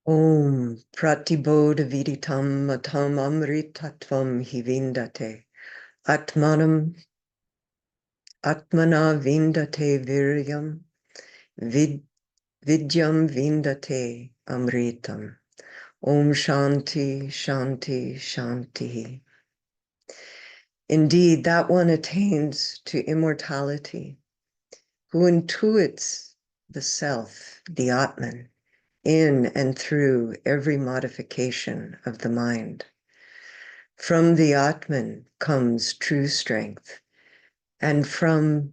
Om pratibodha viditam matam amritatvam hivindate. Atmanam atmana vindate viryam vidyam vindate amritam. Om shanti shanti shanti. Indeed, that one attains to immortality, who intuits the self, the Atman, in and through every modification of the mind. From the Atman comes true strength, and from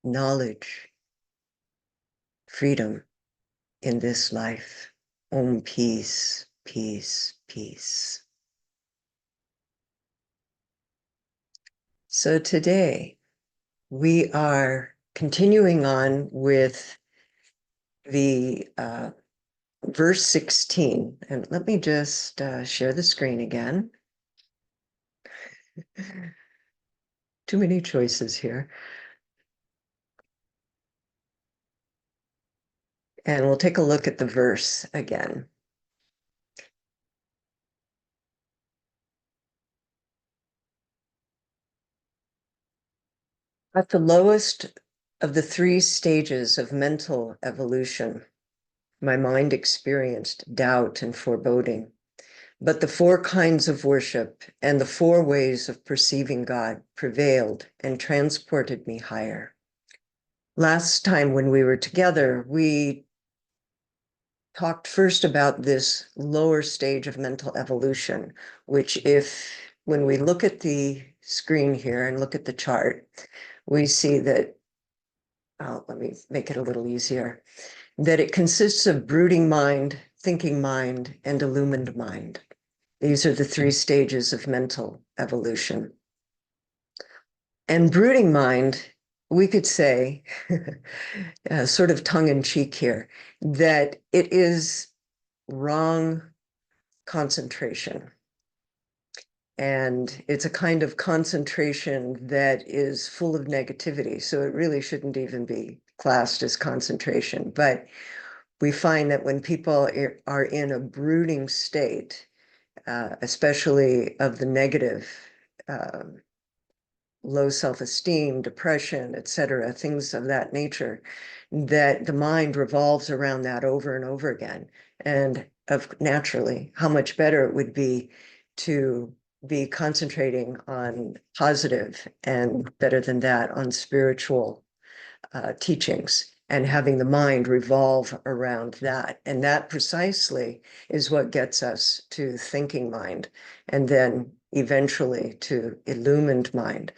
knowledge, freedom in this life. Om, peace, peace, peace. So today we are continuing on with the verse 16. And let me just share the screen again. Too many choices here. And we'll take a look at the verse again. At the lowest of the three stages of mental evolution, my mind experienced doubt and foreboding. But the four kinds of worship and the four ways of perceiving God prevailed and transported me higher. Last time when we were together, we talked first about this lower stage of mental evolution, which when we look at the screen here and look at the chart, we see that, let me make it a little easier, that it consists of brooding mind, thinking mind, and illumined mind. These are the three stages of mental evolution. And brooding mind, we could say, sort of tongue-in-cheek here, that it is wrong concentration. And it's a kind of concentration that is full of negativity. So it really shouldn't even be classed as concentration. But we find that when people are in a brooding state, especially of the negative, low self-esteem, depression, etc., things of that nature, that the mind revolves around that over and over again. And naturally, how much better it would be to be concentrating on positive, and better than that, on spiritual teachings, and having the mind revolve around that. And that precisely is what gets us to thinking mind, and then eventually to illumined mind.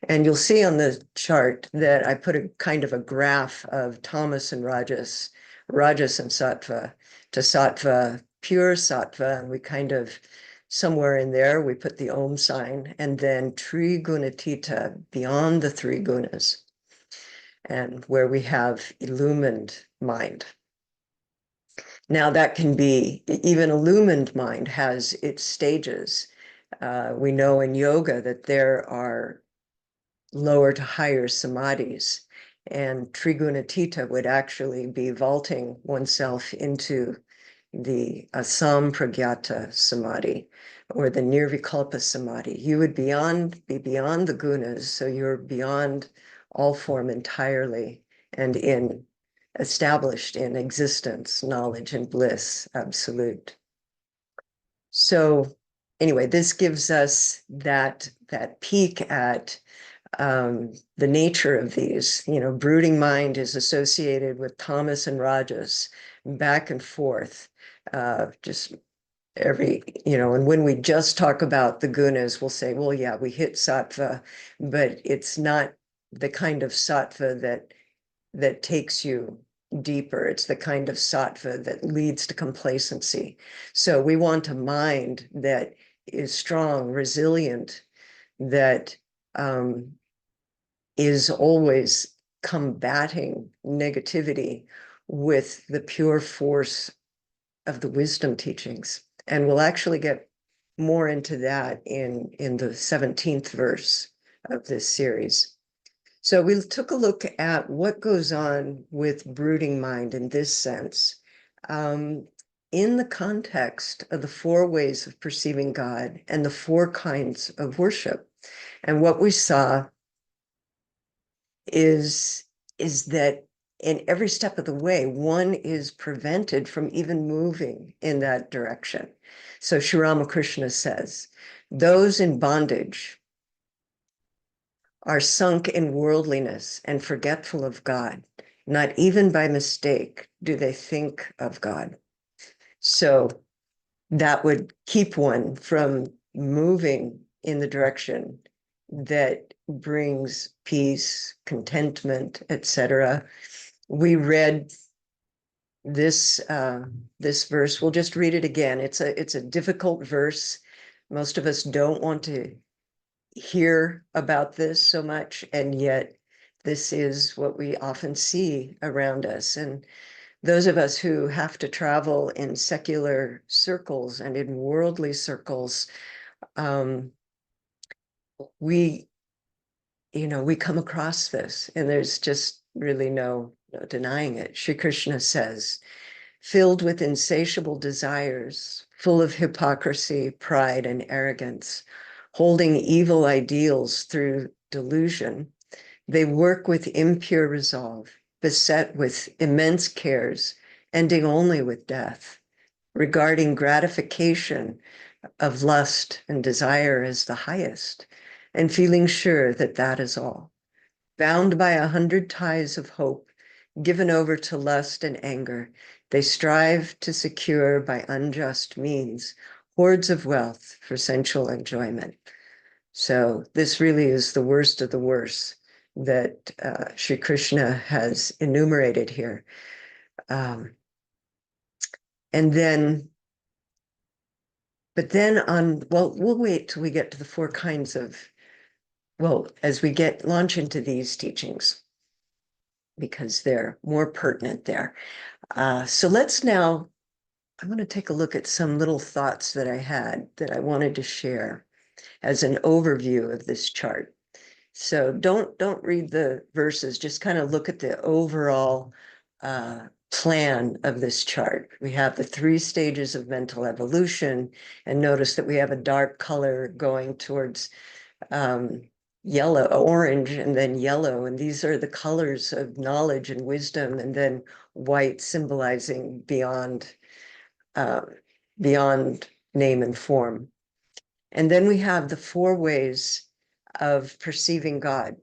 And you'll see on the chart that I put a kind of a graph of tamas and rajas and sattva, to sattva, pure sattva, and we kind of, somewhere in there, we put the Om sign, and then trigunatita, beyond the three gunas, and where we have illumined mind. Now that can be, even illumined mind has its stages. We know in yoga that there are lower to higher samadhis, and trigunatita would actually be vaulting oneself into the asampragyata samadhi, or the nirvikalpa samadhi. You would be beyond the gunas, so you're beyond all form entirely, and established in existence, knowledge, and bliss absolute. So anyway, this gives us that peek at the nature of these. Brooding mind is associated with tamas and rajas, back and forth, just and when we just talk about the gunas, we'll say, well, yeah, we hit sattva, but it's not the kind of sattva that takes you deeper. It's the kind of sattva that leads to complacency. So we want a mind that is strong, resilient, that is always combating negativity with the pure force of the wisdom teachings. And we'll actually get more into that in the 17th verse of this series. So we took a look at what goes on with brooding mind in this sense. in the context of the four ways of perceiving God and the four kinds of worship. And what we saw is that in every step of the way, one is prevented from even moving in that direction. So Sri Ramakrishna says, those in bondage are sunk in worldliness and forgetful of God. Not even by mistake do they think of God. So that would keep one from moving in the direction that brings peace, contentment, etc. We read this this verse. We'll just read it again. It's a difficult verse. Most of us don't want to hear about this so much, and yet this is what we often see around us. And those of us who have to travel in secular circles and in worldly circles, we come across this, and there's just really no denying it. Shri Krishna says, filled with insatiable desires, full of hypocrisy, pride, and arrogance, holding evil ideals through delusion, they work with impure resolve, beset with immense cares, ending only with death, regarding gratification of lust and desire as the highest, and feeling sure that that is all. Bound by 100 ties of hope, given over to lust and anger, they strive to secure by unjust means hoards of wealth for sensual enjoyment. So this really is the worst of the worst that Sri Krishna has enumerated here. And then, but then we'll wait till we get to the four kinds of, as we launch into these teachings, because they're more pertinent there. So let's now, I'm going to take a look at some little thoughts that I had that I wanted to share as an overview of this chart. So don't read the verses, just kind of look at the overall plan of this chart. We have the 3 stages of mental evolution, and notice that we have a dark color going towards yellow, orange, and then yellow. And these are the colors of knowledge and wisdom, and then white symbolizing beyond name and form. And then we have the 4 ways of perceiving God.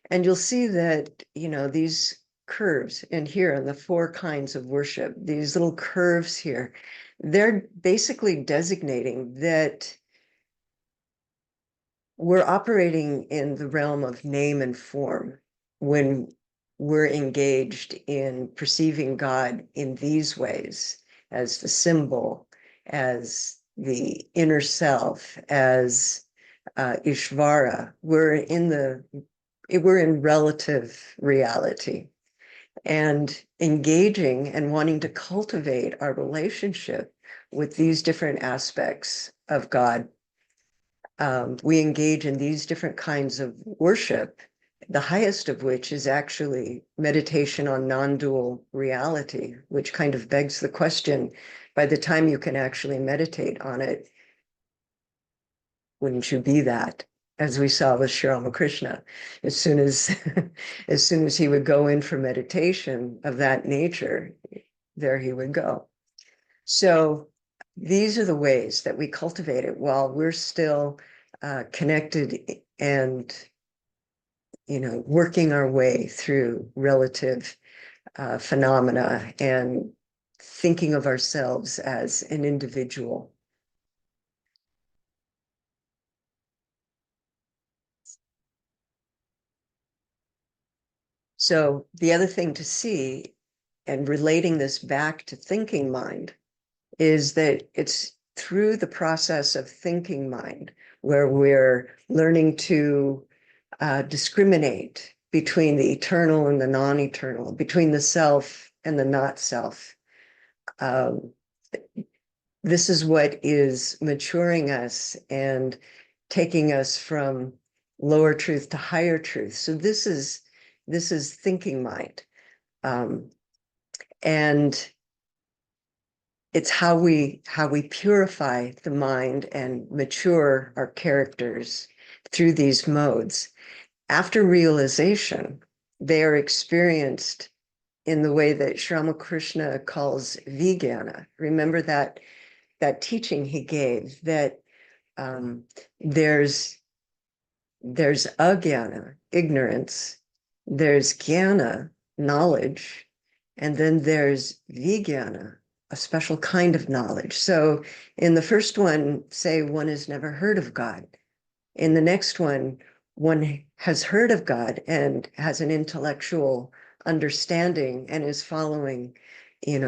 And you'll see that, these curves in here and the 4 kinds of worship, these little curves here, they're basically designating that we're operating in the realm of name and form when we're engaged in perceiving God in these ways, as the symbol, as the inner self, as Ishvara. We're in relative reality, and engaging and wanting to cultivate our relationship with these different aspects of God. We engage in these different kinds of worship, the highest of which is actually meditation on non-dual reality, which kind of begs the question, by the time you can actually meditate on it, wouldn't you be that? As we saw with Sri Ramakrishna, as soon as he would go in for meditation of that nature, there he would go. So these are the ways that we cultivate it while we're still connected and, working our way through relative phenomena and thinking of ourselves as an individual. So the other thing to see, and relating this back to thinking mind, is that it's through the process of thinking mind where we're learning to discriminate between the eternal and the non-eternal, between the self and the not self. This is what is maturing us and taking us from lower truth to higher truth. So this is thinking mind. And it's how we purify the mind and mature our characters through these modes. After realization, they are experienced in the way that Sri Ramakrishna calls vijnana. Remember that teaching he gave, that there's ajnana, ignorance, there's jnana, knowledge, and then there's vijnana, a special kind of knowledge. So in the first one, say one has never heard of God. In the next one has heard of God and has an intellectual understanding and is following,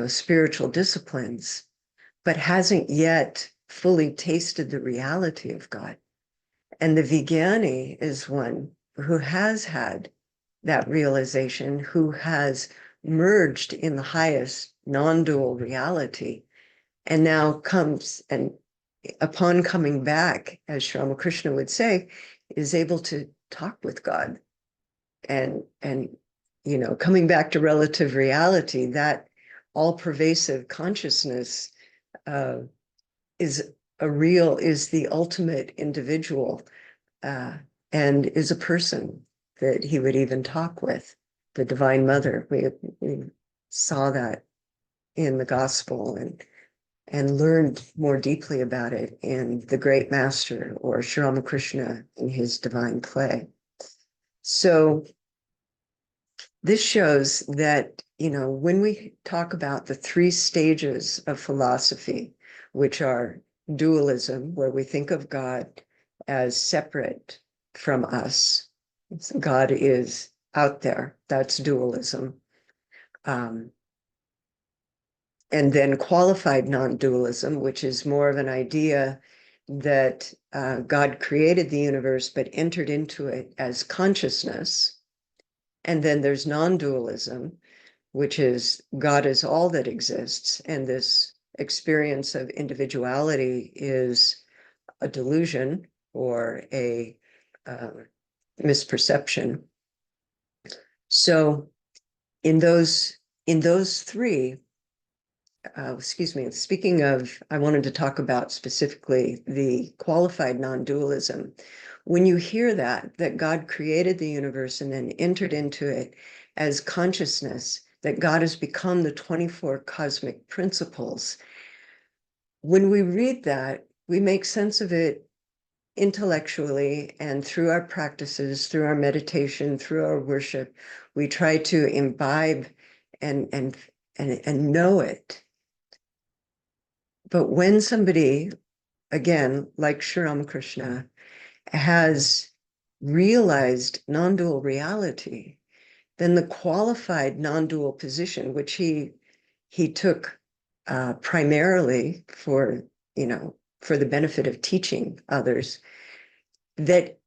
spiritual disciplines, but hasn't yet fully tasted the reality of God. And the Vijnani is one who has had that realization, who has merged in the highest non-dual reality, and now comes, and upon coming back, as Sri Ramakrishna would say, is able to talk with God. And coming back to relative reality, that all-pervasive consciousness is the ultimate individual, and is a person that he would even talk with, the Divine Mother. We saw that in the gospel and learned more deeply about it in the Great Master or Sri Ramakrishna in his divine play. So this shows that, when we talk about the three stages of philosophy, which are dualism, where we think of God as separate from us. God is out there. That's dualism. And then qualified non-dualism, which is more of an idea that God created the universe but entered into it as consciousness. And then there's non-dualism, which is God is all that exists, and this experience of individuality is a delusion or a misperception. So in those three, speaking of, I wanted to talk about specifically the qualified non-dualism. When you hear that God created the universe and then entered into it as consciousness, that God has become the 24 cosmic principles, when we read that, we make sense of it intellectually, and through our practices, through our meditation, through our worship, we try to imbibe and know it. But when somebody, again, like Sri Ramakrishna, has realized non-dual reality, then the qualified non-dual position, which he took primarily for the benefit of teaching others, that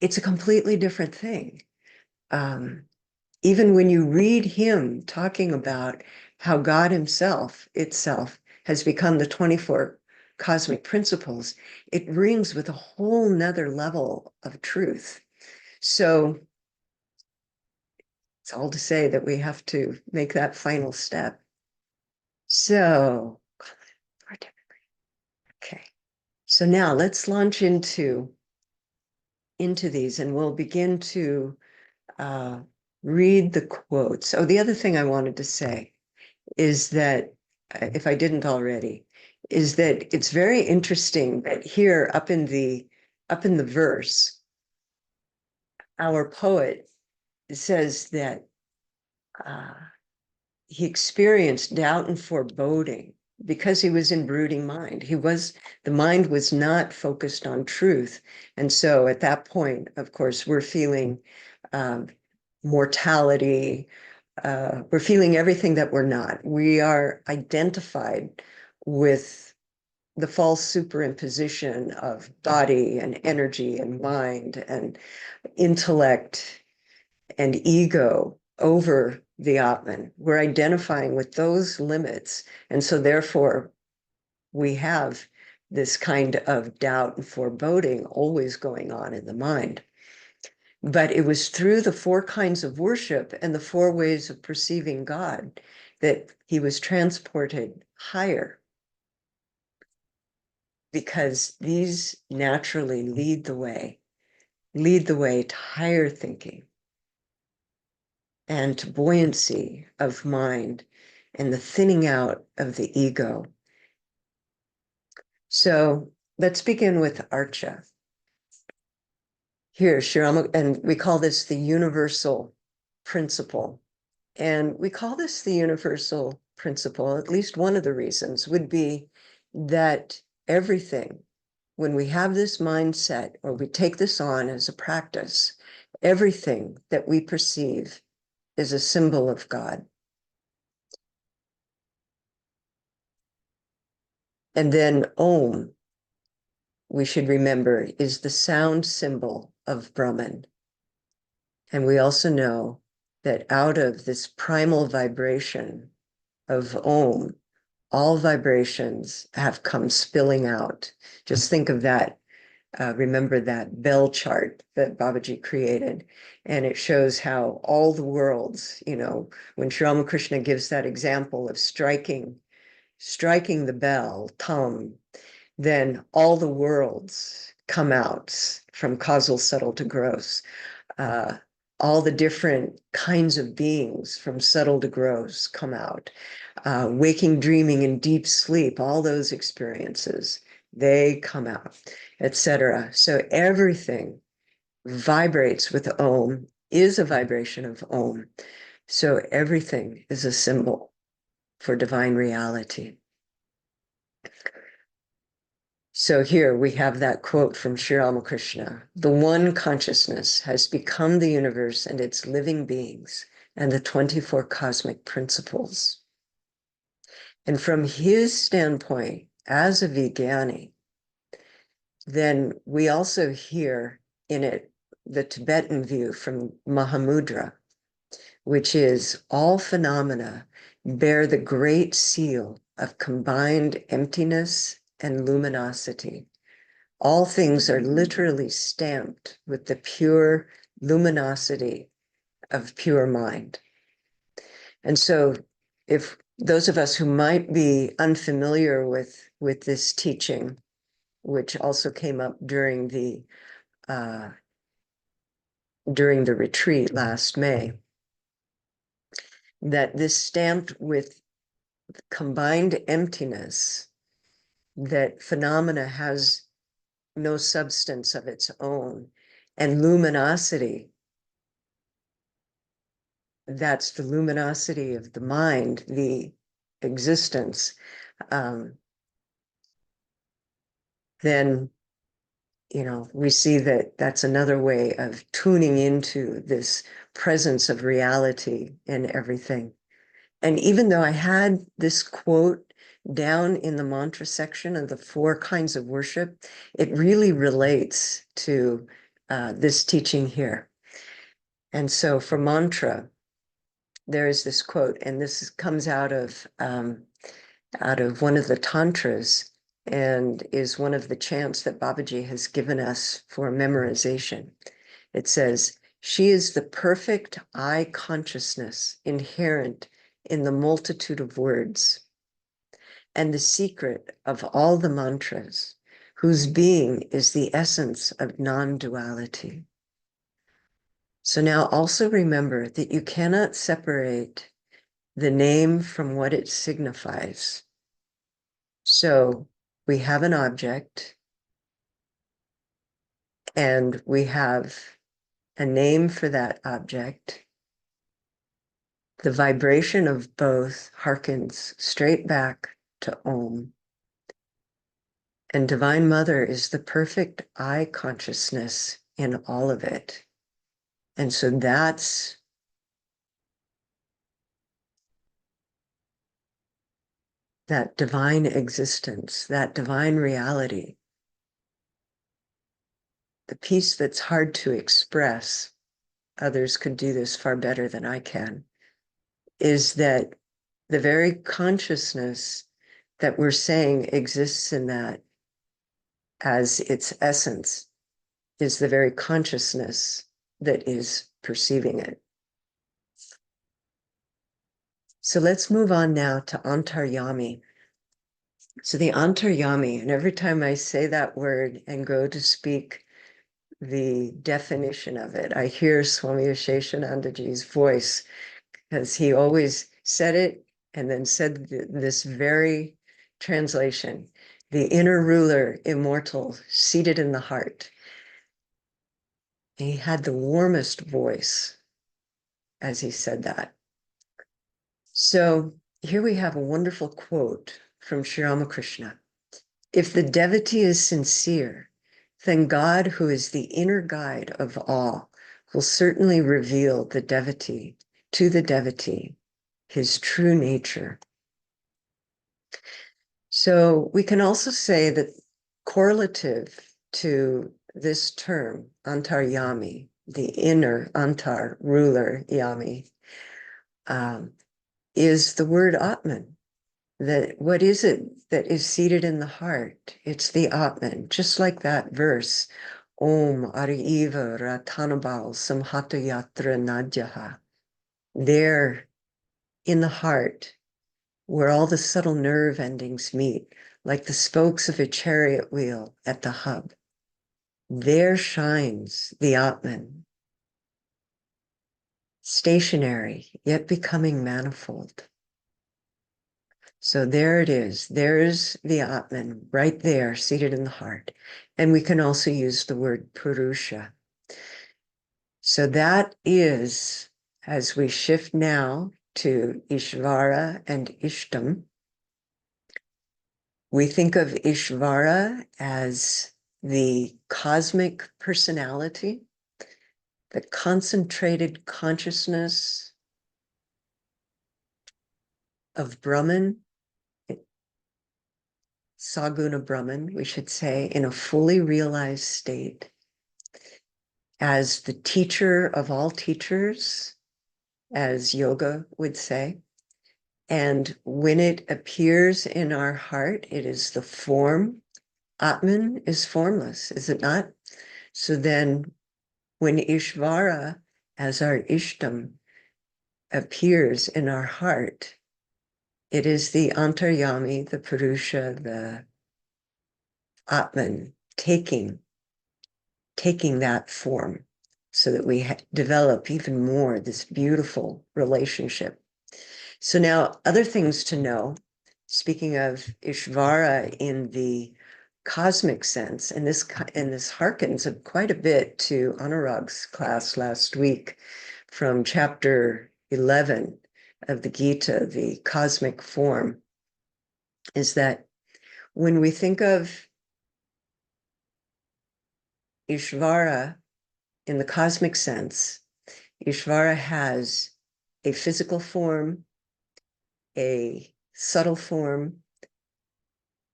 it's a completely different thing. Even when you read him talking about how God himself itself has become the 24 cosmic principles, it rings with a whole nother level of truth. So it's all to say that we have to make that final step. So, okay. So now let's launch into these, and we'll begin to read the quotes. Oh, the other thing I wanted to say is that, if I didn't already, is that it's very interesting that here up in the verse, our poet says that he experienced doubt and foreboding because he was in brooding mind. The mind was not focused on truth. And so at that point, of course, we're feeling mortality. We're feeling everything that we're not. We are identified with the false superimposition of body and energy and mind and intellect and ego over the Atman. We're identifying with those limits. And so therefore, we have this kind of doubt and foreboding always going on in the mind. But it was through the four kinds of worship and the four ways of perceiving God that he was transported higher, because these naturally lead the way to higher thinking and to buoyancy of mind and the thinning out of the ego. So let's begin with Archa. Here, Shirama, and we call this the universal principle. And we call this the universal principle, at least one of the reasons would be that everything, when we have this mindset or we take this on as a practice, everything that we perceive is a symbol of God. And then Om, we should remember, is the sound symbol of Brahman. And we also know that out of this primal vibration of Om, all vibrations have come spilling out. Just think of that. Remember that bell chart that Babaji created, and it shows how all the worlds, when Sri Ramakrishna gives that example of striking the bell, tam, then all the worlds come out from causal, subtle to gross. All the different kinds of beings from subtle to gross come out. Waking, dreaming, and deep sleep, all those experiences, they come out, etc. So everything vibrates with Om, is a vibration of Om. So everything is a symbol for divine reality. So here we have that quote from Sri Ramakrishna: "The one consciousness has become the universe and its living beings and the 24 cosmic principles." And from his standpoint as a Vijnani, then we also hear in it the Tibetan view from Mahamudra, which is all phenomena bear the great seal of combined emptiness and luminosity. All things are literally stamped with the pure luminosity of pure mind. And so if those of us who might be unfamiliar with this teaching, which also came up during the retreat last May, that this stamped with combined emptiness, that phenomena has no substance of its own, and luminosity, that's the luminosity of the mind, the existence, then we see that that's another way of tuning into this presence of reality in everything. And even though I had this quote down in the mantra section of the 4 kinds of worship, it really relates to this teaching here. And so for mantra, there is this quote, and this comes out of one of the tantras, and is one of the chants that Babaji has given us for memorization. It says, "She is the perfect I consciousness inherent in the multitude of words, and the secret of all the mantras, whose being is the essence of non-duality." So now also remember that you cannot separate the name from what it signifies. So we have an object, and we have a name for that object. The vibration of both harkens straight back to Om. And Divine Mother is the perfect I consciousness in all of it. And so that's that divine existence, that divine reality, the piece that's hard to express. Others could do this far better than I can, is that the very consciousness that we're saying exists in that as its essence is the very consciousness that is perceiving it. So let's move on now to antaryami. So the antaryami, and every time I say that word and go to speak the definition of it, I hear Swami Asheshanandaji's voice, because he always said it and then said this very translation, the inner ruler, immortal, seated in the heart. And he had the warmest voice as he said that. So here we have a wonderful quote from Sri Ramakrishna. If the devotee is sincere, then God, who is the inner guide of all, will certainly reveal the devotee to the devotee, his true nature. So we can also say that correlative to this term, antaryami, the inner antar, ruler, yami, is the word Atman. That what is it that is seated in the heart? It's the Atman, just like that verse, Om Ariva Ratanabal Samhata Yatra Nadyaha. There in the heart, where all the subtle nerve endings meet, like the spokes of a chariot wheel at the hub, there shines the Atman, stationary, yet becoming manifold. So there it is. There's the Atman right there, seated in the heart. And we can also use the word Purusha. So that is, as we shift now to Ishvara and Ishtam, we think of Ishvara as the cosmic personality, the concentrated consciousness of Brahman, Saguna Brahman, we should say, in a fully realized state, as the teacher of all teachers, as yoga would say. And when it appears in our heart, it is the form. Atman is formless, is it not? So then when Ishvara, as our Ishtam, appears in our heart, it is the antaryami, the Purusha, the Atman taking that form so that we develop even more this beautiful relationship. So now other things to know, speaking of Ishvara in the cosmic sense, and this harkens quite a bit to Anurag's class last week from chapter 11 of the Gita, the cosmic form, is that when we think of Ishvara in the cosmic sense, Ishvara has a physical form, a subtle form,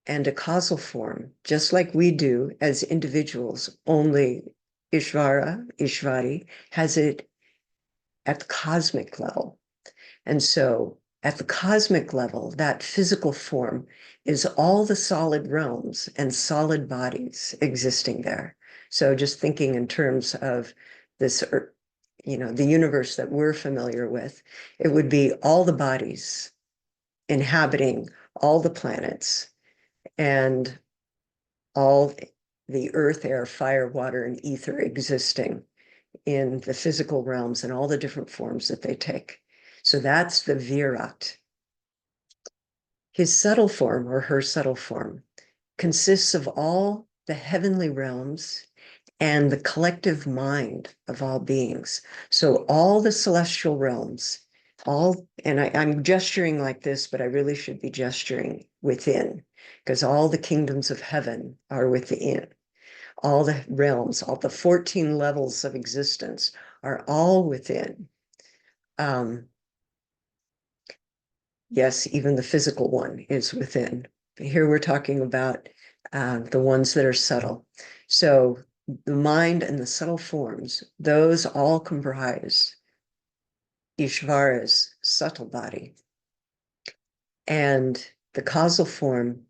and a causal form, just like we do as individuals. Only Ishvari, has it at the cosmic level. And so at the cosmic level, that physical form is all the solid realms and solid bodies existing there. So just thinking in terms of this, the universe that we're familiar with, it would be all the bodies inhabiting all the planets and all the earth, air, fire, water, and ether existing in the physical realms and all the different forms that they take. So that's the Virat. His subtle form, or her subtle form, consists of all the heavenly realms and the collective mind of all beings. So all the celestial realms, and I'm gesturing like this, but I really should be gesturing within, because all the kingdoms of heaven are within. All the realms, all the 14 levels of existence are all within. Yes, even the physical one is within. Here we're talking about the ones that are subtle. So the mind and the subtle forms, those all comprise Ishvara's subtle body. And the causal form,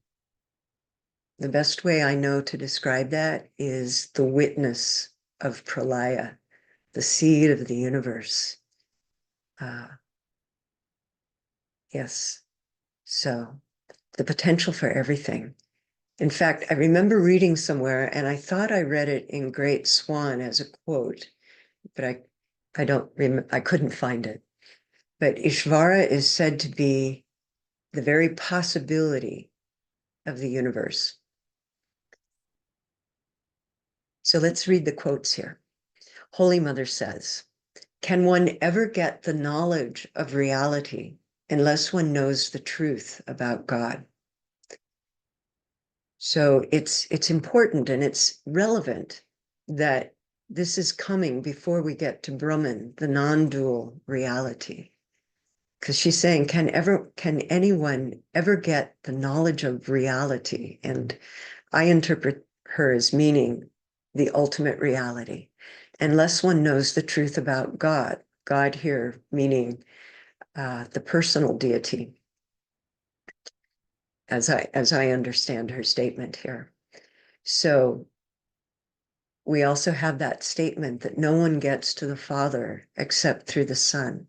the best way I know to describe that is the witness of Pralaya, the seed of the universe. Yes. So the potential for everything. In fact, I remember reading somewhere, and I thought I read it in Great Swan as a quote, but I don't remember, I couldn't find it. But Ishvara is said to be the very possibility of the universe. So let's read the quotes here. Holy Mother says, can one ever get the knowledge of reality unless one knows the truth about God? So it's important and it's relevant that this is coming before we get to Brahman, the non-dual reality. Because she's saying, can anyone ever get the knowledge of reality? And I interpret her as meaning the ultimate reality, unless one knows the truth about God. God here meaning the personal deity, as I understand her statement here. So we also have that statement that no one gets to the Father except through the Son.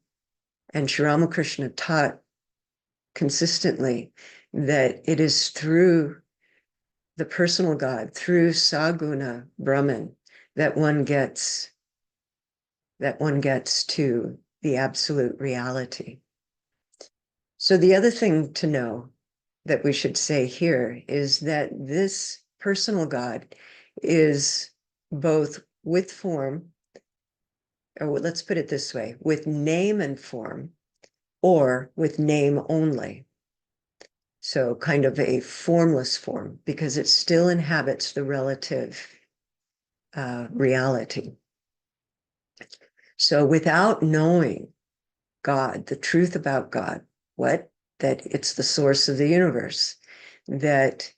And Sri Ramakrishna taught consistently that it is through the personal God, through Saguna Brahman, that one gets to the absolute reality. So the other thing to know that we should say here is that this personal God is both with form, or let's put it this way, with name and form, or with name only. So kind of a formless form, because it still inhabits the relative reality. So without knowing God, the truth about God, that it's the source of the universe, that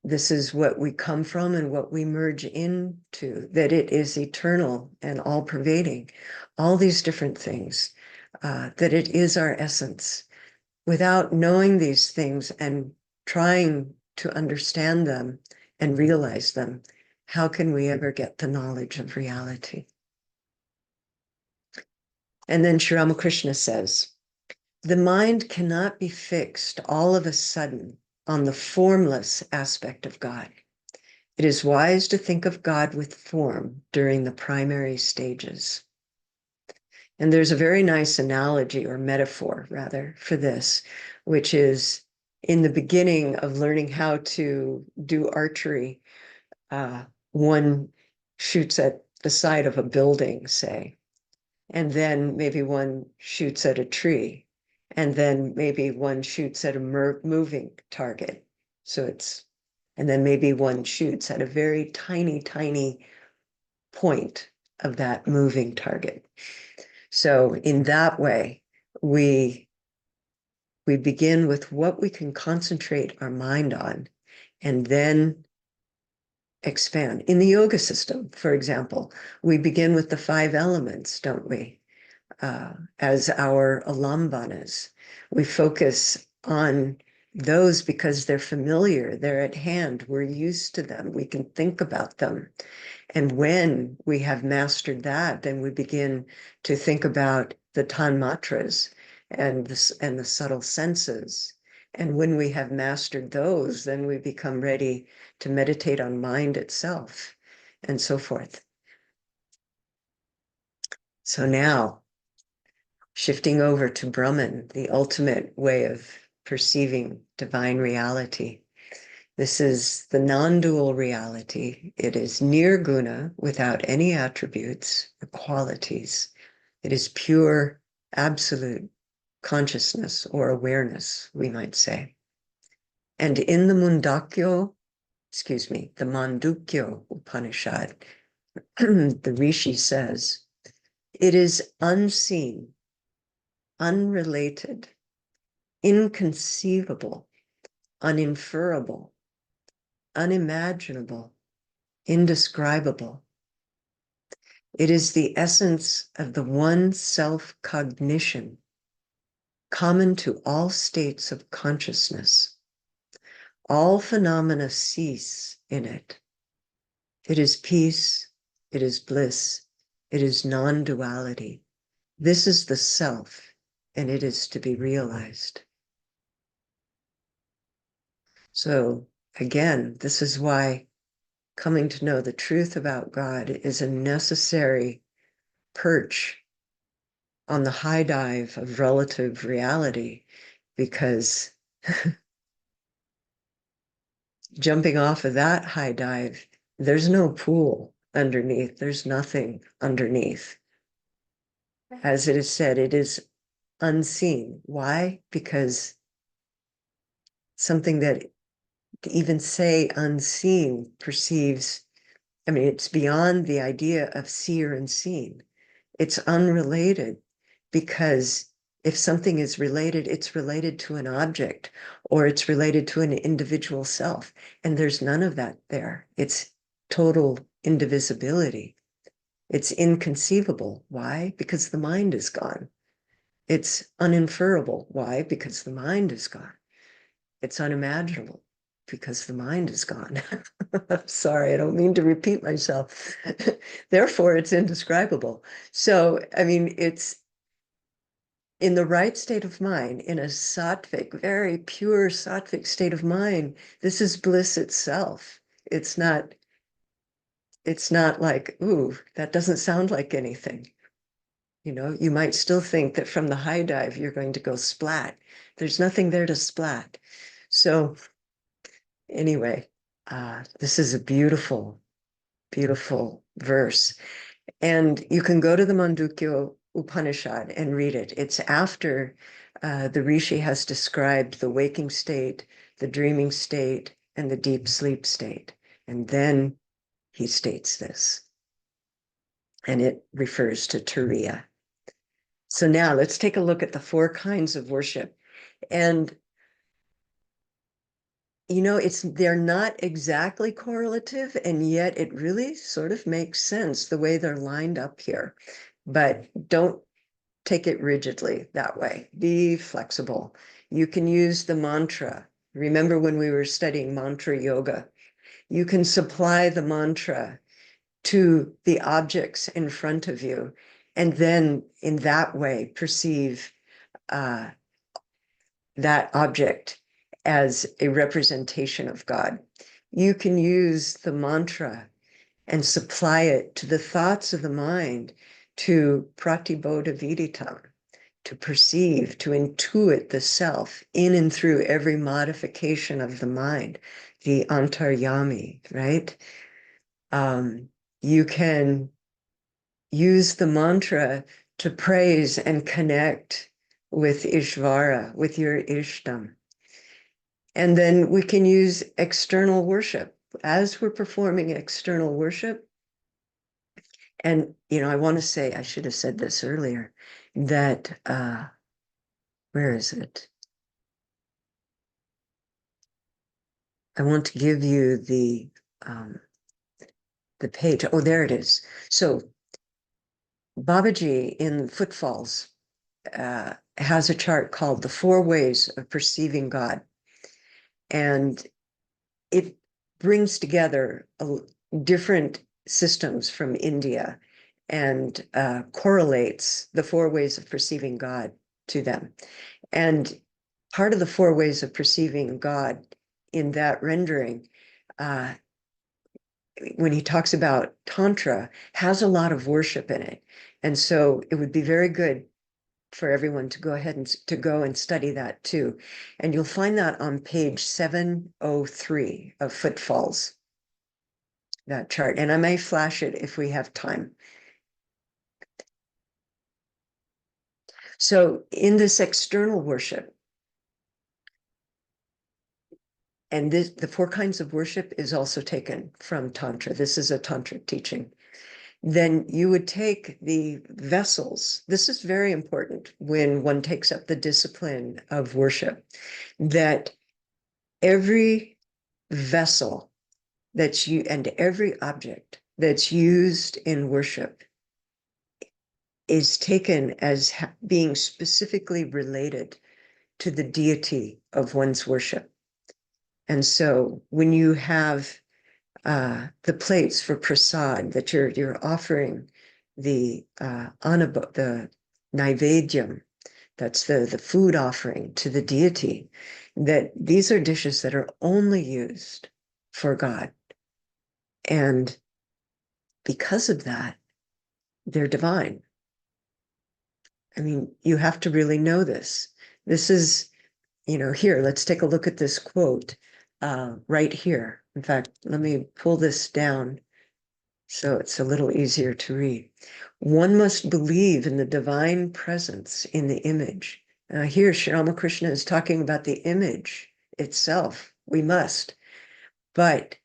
this is what we come from and what we merge into, that it is eternal and all-pervading, all these different things, that it is our essence. Without knowing these things and trying to understand them and realize them, how can we ever get the knowledge of reality? And then Sri Ramakrishna says, the mind cannot be fixed all of a sudden on the formless aspect of God. It is wise to think of God with form during the primary stages. And there's a very nice analogy or metaphor, rather, for this, which is in the beginning of learning how to do archery, one shoots at the side of a building, say, and then maybe one shoots at a tree, and then maybe one shoots at a moving target. And then maybe one shoots at a very tiny, tiny point of that moving target. So in that way, we begin with what we can concentrate our mind on, and then expand. In the yoga system, for example, we begin with the 5 elements, don't we? As our alambanas. We focus on those because they're familiar, they're at hand, we're used to them, we can think about them. And when we have mastered that, then we begin to think about the tanmatras and the subtle senses. And when we have mastered those, then we become ready to meditate on mind itself and so forth. So now, shifting over to Brahman, the ultimate way of perceiving divine reality. This is the non-dual reality. It is nirguna, without any attributes or qualities. It is pure, absolute consciousness or awareness, we might say. And in the the Mandukya Upanishad, the Rishi says, it is unseen, unrelated, inconceivable, uninferable, unimaginable, indescribable. It is the essence of the one self-cognition common to all states of consciousness. All phenomena cease in it. It is peace, it is bliss, it is non-duality. This is the self, and it is to be realized. So again, this is why coming to know the truth about God is a necessary perch on the high dive of relative reality, because jumping off of that high dive, there's no pool underneath. There's nothing underneath. As it is said, it is unseen. Why? Because something that to even say unseen perceives, I mean, it's beyond the idea of seer and seen. It's unrelated, because if something is related, it's related to an object or it's related to an individual self. And there's none of that there. It's total indivisibility. It's inconceivable. Why? Because the mind is gone. It's uninferable. Why? Because the mind is gone. It's unimaginable because the mind is gone. I'm sorry, I don't mean to repeat myself. Therefore, it's indescribable. So, I mean, it's in the right state of mind, in a sattvic, very pure sattvic state of mind, this is bliss itself. It's not like, ooh, that doesn't sound like anything. You know, you might still think that from the high dive, you're going to go splat. There's nothing there to splat. So anyway, this is a beautiful, beautiful verse. And you can go to the Mandukya Upanishad and read it. It's after the Rishi has described the waking state, the dreaming state, and the deep sleep state. And then he states this. And it refers to Turiya. So now let's take a look at the 4 kinds of worship. And you know, they're not exactly correlative, and yet it really sort of makes sense the way they're lined up here. But don't take it rigidly that way. Be flexible. You can use the mantra. Remember when we were studying mantra yoga? You can supply the mantra to the objects in front of you, and then in that way perceive that object as a representation of God. You can use the mantra and supply it to the thoughts of the mind, to pratibodha viditam, to perceive, to intuit the self in and through every modification of the mind, the antaryami, right? You can use the mantra to praise and connect with Ishvara, with your Ishtam. And then we can use external worship. As we're performing external worship, and, you know, I want to say, I should have said this earlier, that, where is it? I want to give you the page. Oh, there it is. So Babaji in Footfalls has a chart called The 4 Ways of Perceiving God. And it brings together different systems from India and correlates the 4 ways of perceiving God to them. And part of the 4 ways of perceiving God in that rendering, when he talks about Tantra, has a lot of worship in it. And so it would be very good for everyone to go ahead and to go and study that too. And you'll find that on page 703 of Footfalls, that chart. And I may flash it if we have time. So in this external worship, and the 4 kinds of worship is also taken from Tantra. This is a Tantric teaching. Then you would take the vessels. This is very important when one takes up the discipline of worship, that every vessel that's you and every object that's used in worship is taken as being specifically related to the deity of one's worship. And so when you have the plates for prasad, that you're offering the the naivedyam, That's the food offering to the deity, that these are dishes that are only used for God. And because of that, they're divine. I mean, you have to really know this. This is, here, let's take a look at this quote right here. In fact, let me pull this down so it's a little easier to read. One must believe in the divine presence in the image. Here, Sri Ramakrishna is talking about the image itself. We must. But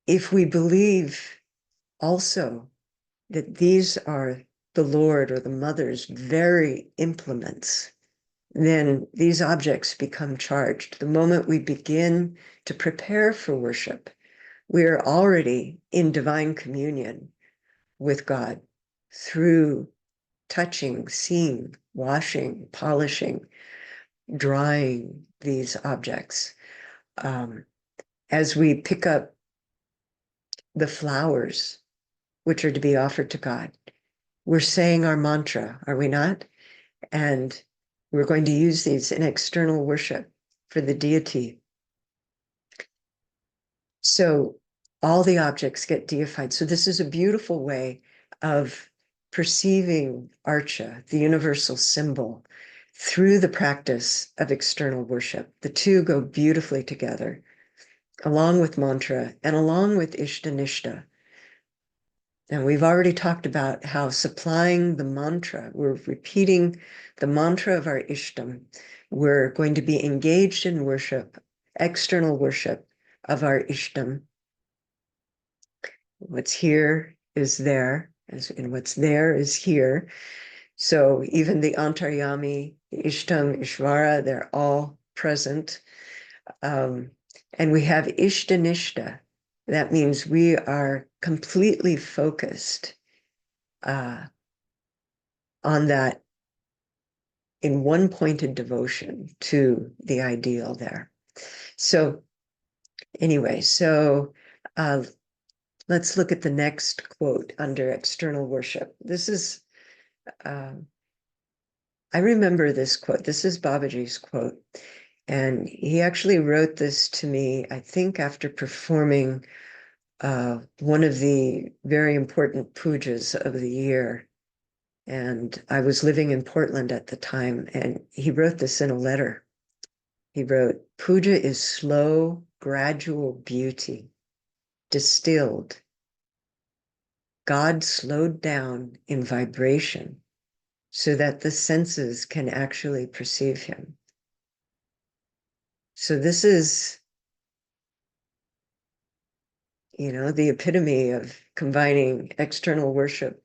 if we believe also that these are the Lord or the Mother's very implements, then these objects become charged. The moment we begin to prepare for worship, we are already in divine communion with God through touching, seeing, washing, polishing, drying these objects. As we pick up the flowers which are to be offered to God, we're saying our mantra, are we not? And we're going to use these in external worship for the deity. So all the objects get deified. So this is a beautiful way of perceiving Archa, the universal symbol, through the practice of external worship. The two go beautifully together, along with mantra and along with Ishtanishta. And we've already talked about how supplying the mantra, we're repeating the mantra of our Ishtam. We're going to be engaged in worship, external worship of our Ishtam. What's here is there, and what's there is here. So even the Antaryami, the Ishtam, Ishvara, they're all present. And we have Ishtanishta. That means we are completely focused on that in one pointed devotion to the ideal there. So anyway, let's look at the next quote under external worship. This is, I remember this quote. This is Babaji's quote. And he actually wrote this to me, I think, after performing one of the very important pujas of the year. And I was living in Portland at the time, and he wrote this in a letter. He wrote, "Puja is slow, gradual beauty, distilled. God slowed down in vibration so that the senses can actually perceive him." So this is, the epitome of combining external worship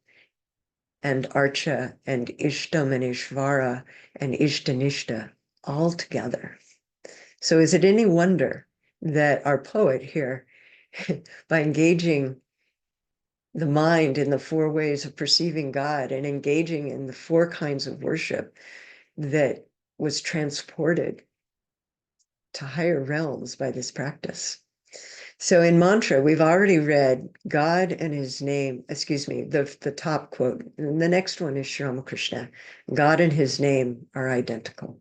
and Archa and Ishtam and Ishvara and Ishtanishta all together. So is it any wonder that our poet here, by engaging the mind in the four ways of perceiving God and engaging in the four kinds of worship, that was transported to higher realms by this practice? So in mantra, we've already read God and his name, the top quote. And the next one is Sri Ramakrishna. God and his name are identical.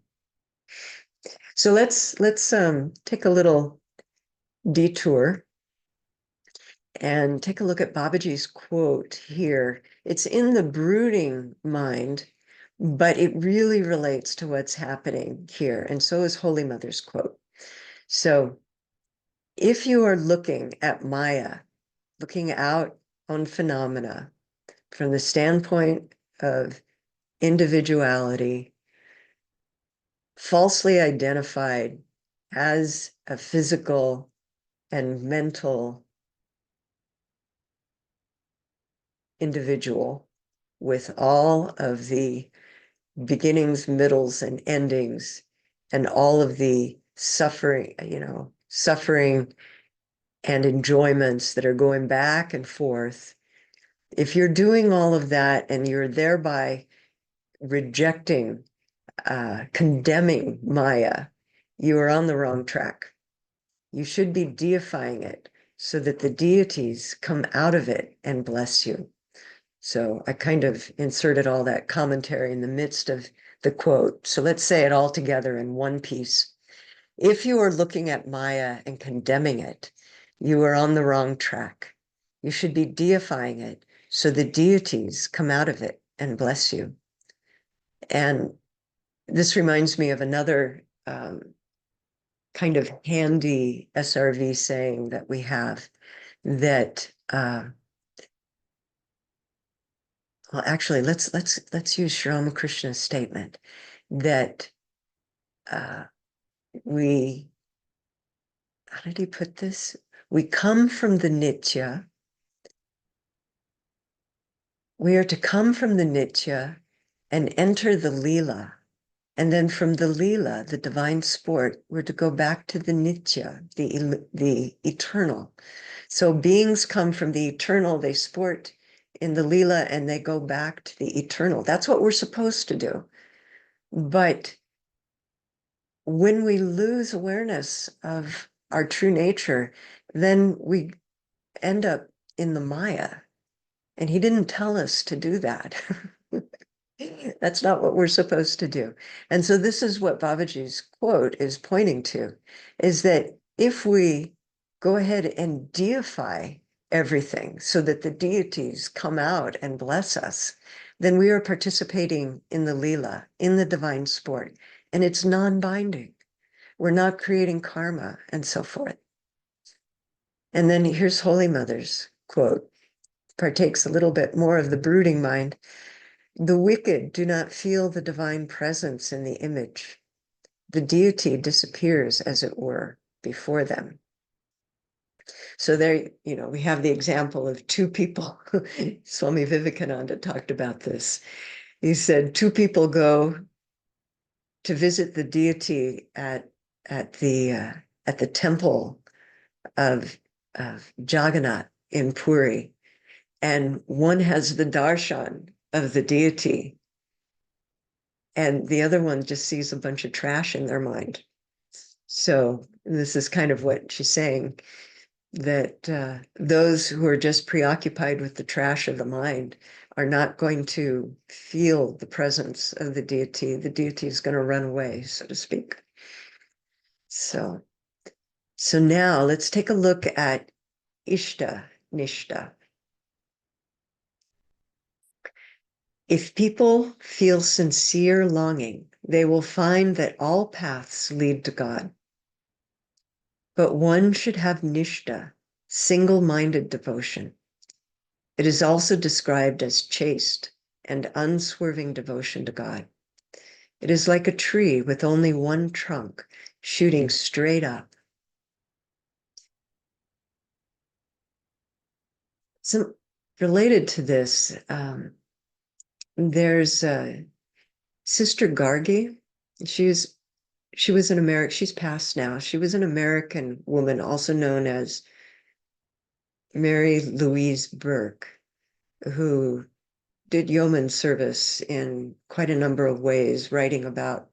So let's take a little detour and take a look at Babaji's quote here. It's in the brooding mind, but it really relates to what's happening here. And so is Holy Mother's quote. So if you are looking at Maya, looking out on phenomena from the standpoint of individuality, falsely identified as a physical and mental individual with all of the beginnings, middles, and endings, and all of the suffering, suffering and enjoyments that are going back and forth. If you're doing all of that and you're thereby rejecting, condemning Maya, you are on the wrong track. You should be deifying it so that the deities come out of it and bless you. So I kind of inserted all that commentary in the midst of the quote. So let's say it all together in one piece. If you are looking at Maya and condemning it, you are on the wrong track. You should be deifying it so the deities come out of it and bless you. And this reminds me of another kind of handy SRV saying that we have that well, actually, let's use Sri Ramakrishna's statement that we, how did he put this? We come from the Nitya. We are to come from the Nitya and enter the Leela. And then from the Leela, the divine sport, we're to go back to the Nitya, the eternal. So beings come from the eternal, they sport in the Leela, and they go back to the eternal. That's what we're supposed to do. But when we lose awareness of our true nature, then we end up in the Maya. And he didn't tell us to do that. That's not what we're supposed to do. And so this is what Babaji's quote is pointing to, is that if we go ahead and deify everything so that the deities come out and bless us, then we are participating in the Leela, in the divine sport, and it's non-binding. We're not creating karma and so forth. And then here's Holy Mother's quote, partakes a little bit more of the brooding mind. The wicked do not feel the divine presence in the image. The deity disappears, as it were, before them. So there, we have the example of two people. Swami Vivekananda talked about this. He said, two people go to visit the deity at the temple of Jagannath in Puri, and one has the darshan of the deity, and the other one just sees a bunch of trash in their mind. So this is kind of what she's saying, that those who are just preoccupied with the trash of the mind are not going to feel the presence of the deity. The deity is going to run away, so to speak. So now let's take a look at Ishta Nishta. If people feel sincere longing, they will find that all paths lead to God. But one should have nishta, single-minded devotion. It is also described as chaste and unswerving devotion to God. It is like a tree with only one trunk, shooting straight up. So related to this, there's Sister Gargi. She was an American, she's passed now. She was an American woman, also known as Mary Louise Burke, who did yeoman service in quite a number of ways, writing about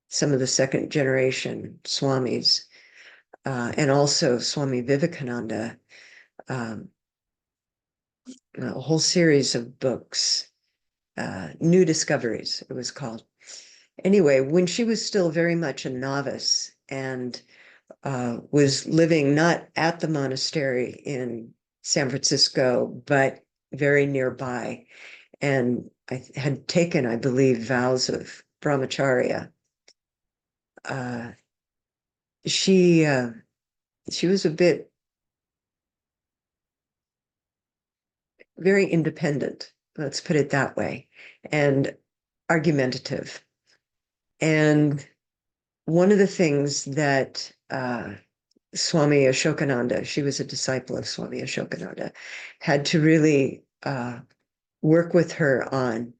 some of the second generation Swamis, and also Swami Vivekananda, a whole series of books, New Discoveries, it was called. Anyway, when she was still very much a novice and was living not at the monastery in San Francisco, but very nearby, and I had taken, I believe, vows of brahmacharya. She was a bit very independent, let's put it that way, and argumentative. And one of the things that Swami Ashokananda, she was a disciple of Swami Ashokananda, had to really work with her on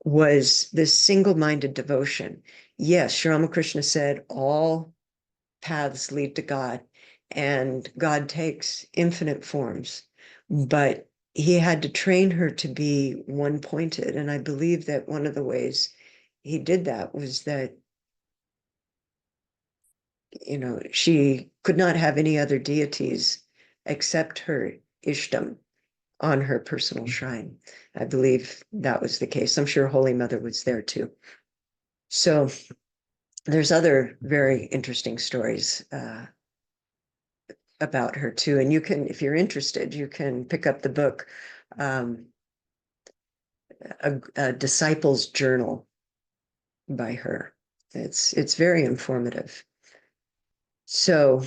was this single-minded devotion. Yes, Sri Ramakrishna said all paths lead to God, and God takes infinite forms, but he had to train her to be one-pointed. And I believe that one of the ways he did that was that, she could not have any other deities except her Ishtam, on her personal shrine. I believe that was the case. I'm sure Holy Mother was there too. So there's other very interesting stories about her too. And you can, if you're interested, you can pick up the book, a Disciple's Journal by her. It's very informative. So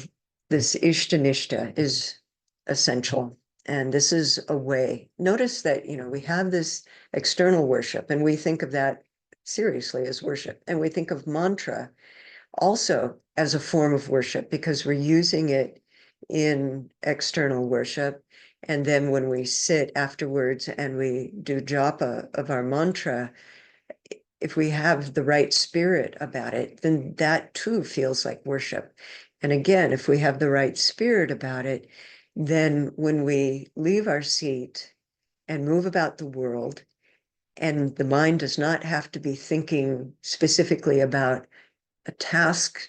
this Ishtanishta is essential. And this is a way. Notice that, we have this external worship, and we think of that seriously as worship. And we think of mantra also as a form of worship because we're using it in external worship. And then when we sit afterwards and we do japa of our mantra, if we have the right spirit about it, then that too feels like worship. And again, if we have the right spirit about it, then when we leave our seat and move about the world, and the mind does not have to be thinking specifically about a task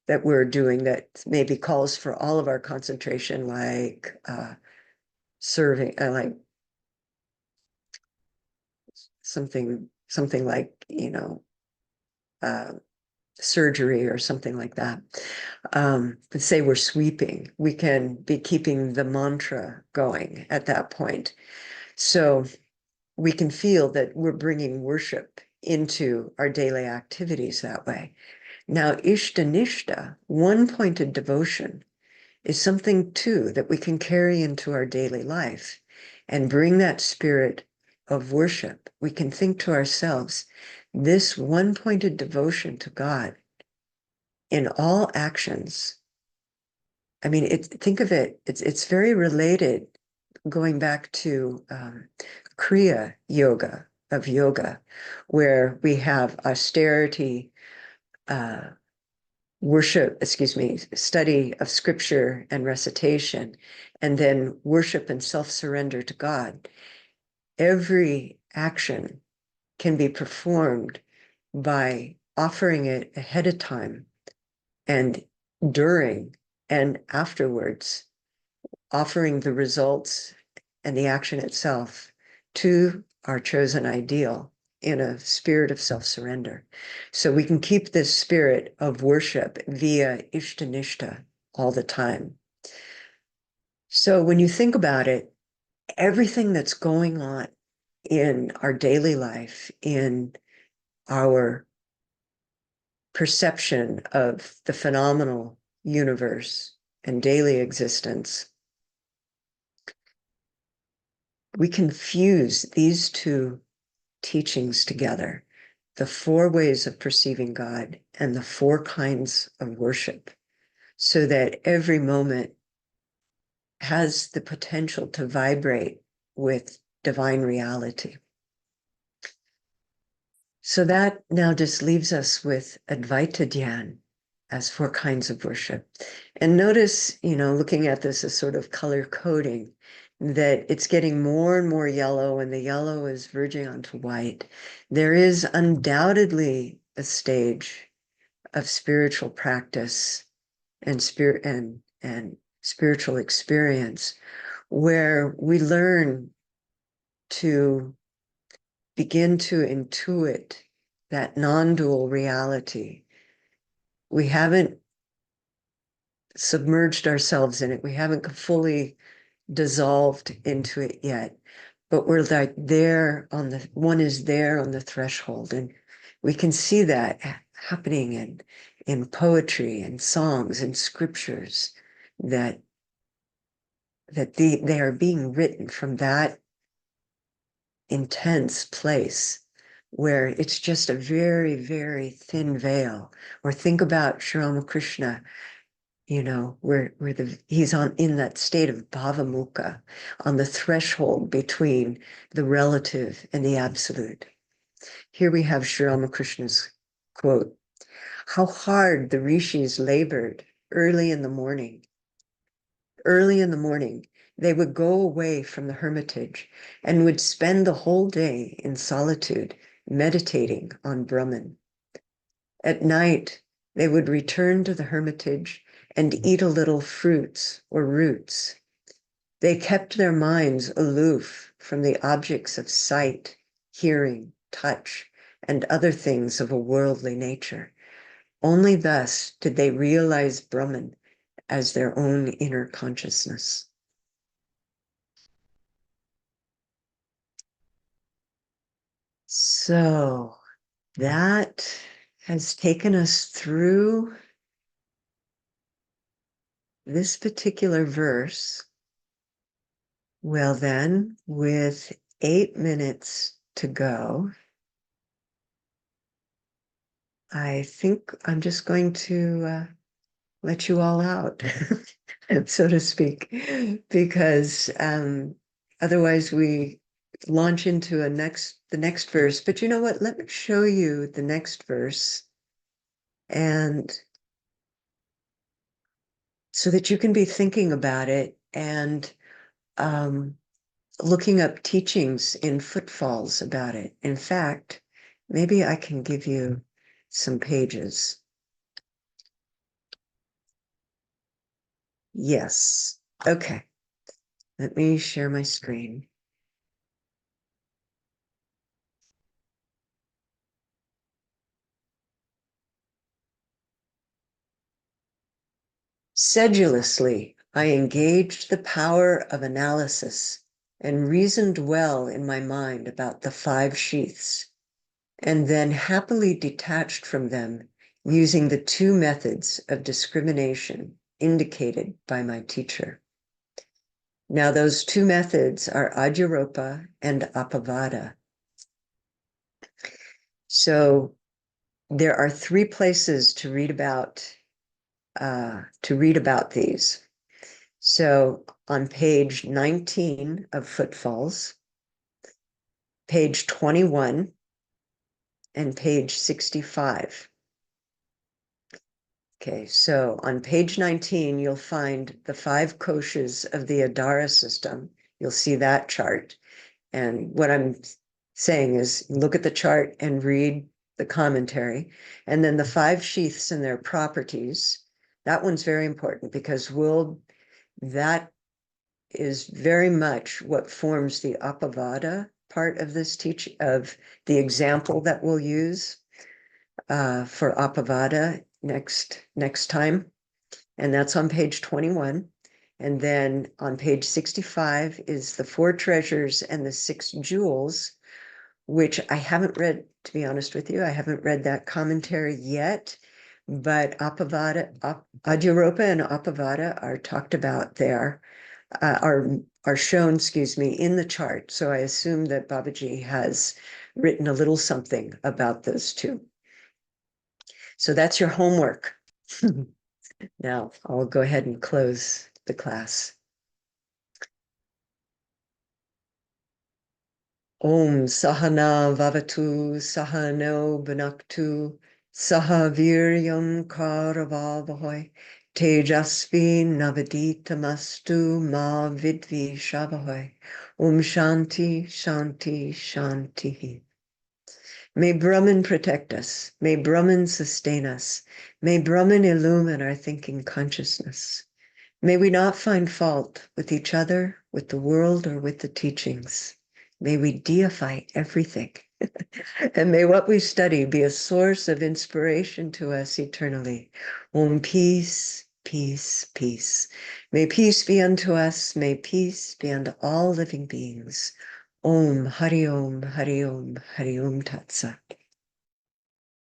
that we're doing that maybe calls for all of our concentration, like serving, like something like, surgery or something like that. Let's say we're sweeping, we can be keeping the mantra going at that point. So we can feel that we're bringing worship into our daily activities that way. Now, Ishtanishta, one-pointed devotion, is something too that we can carry into our daily life and bring that spirit of worship. We can think to ourselves, this one-pointed devotion to God in all actions. I mean, think of it, it's very related, going back to Kriya Yoga of yoga, where we have austerity, study of scripture and recitation, and then worship and self-surrender to God. Every action can be performed by offering it ahead of time and during and afterwards, offering the results and the action itself to our chosen ideal in a spirit of self-surrender. So we can keep this spirit of worship via Ishtanishta all the time. So when you think about it, everything that's going on in our daily life, in our perception of the phenomenal universe and daily existence, we can fuse these two teachings together, the 4 ways of perceiving God and the 4 kinds of worship, so that every moment has the potential to vibrate with divine reality. So that now just leaves us with Advaita Dhyan as 4 kinds of worship. And notice, looking at this as sort of color coding, that it's getting more and more yellow, and the yellow is verging onto white. There is undoubtedly a stage of spiritual practice and spiritual experience where we learn to begin to intuit that non-dual reality. We haven't submerged ourselves in it. We haven't fully dissolved into it yet, but we're like there one is there on the threshold, and we can see that happening in poetry and songs and scriptures, that they are being written from that intense place where it's just a very, very thin veil. Or think about Sri Ramakrishna, where he's in that state of bhavamukha, on the threshold between the relative and the absolute. Here we have Sri Ramakrishna's quote: "How hard the rishis labored early in the morning. Early in the morning, they would go away from the hermitage and would spend the whole day in solitude, meditating on Brahman. At night, they would return to the hermitage and eat a little fruits or roots. They kept their minds aloof from the objects of sight, hearing, touch, and other things of a worldly nature. Only thus did they realize Brahman as their own inner consciousness. So that has taken us through this particular verse. Well, then, with 8 minutes to go, I think I'm just going to let you all out, so to speak, because otherwise we launch into the next verse. But you know what? Let me show you the next verse, and so that you can be thinking about it and looking up teachings in footfalls about it. In fact, maybe I can give you some pages. Yes. Okay. Let me share my screen. Sedulously, I engaged the power of analysis and reasoned well in my mind about the 5 sheaths, and then happily detached from them using the 2 methods of discrimination indicated by my teacher. Now, those 2 methods are Adyaropa and Appavada. So there are 3 places to read about these. So on page 19 of Footfalls, page 21, and page 65. Okay, so on page 19, you'll find the 5 koshas of the Adara system. You'll see that chart. And what I'm saying is look at the chart and read the commentary. And then the 5 sheaths and their properties. That one's very important because that is very much what forms the Appavada part of this of the example that we'll use for Appavada next time. And that's on page 21. And then on page 65 is the 4 treasures and the 6 jewels, which I haven't read, to be honest with you. I haven't read that commentary yet, but Adyaropa and Appavada are talked about there, are shown, in the chart. So I assume that Babaji has written a little something about those 2. So that's your homework. Now I'll go ahead and close the class. Om Sahana Vavatu Sahano Bhunaktu Saha Viryam Karavavahoy Tejasvi Navaditamastu Ma Vidvi Shavahoy. Om Shanti Shanti Shanti. May Brahman protect us. May Brahman sustain us. May Brahman illumine our thinking consciousness. May we not find fault with each other, with the world, or with the teachings. May we deify everything. And may what we study be a source of inspiration to us eternally. Om peace, peace, peace. May peace be unto us. May peace be unto all living beings. Om Hari Om Hari Om Hari Om Tat Sat.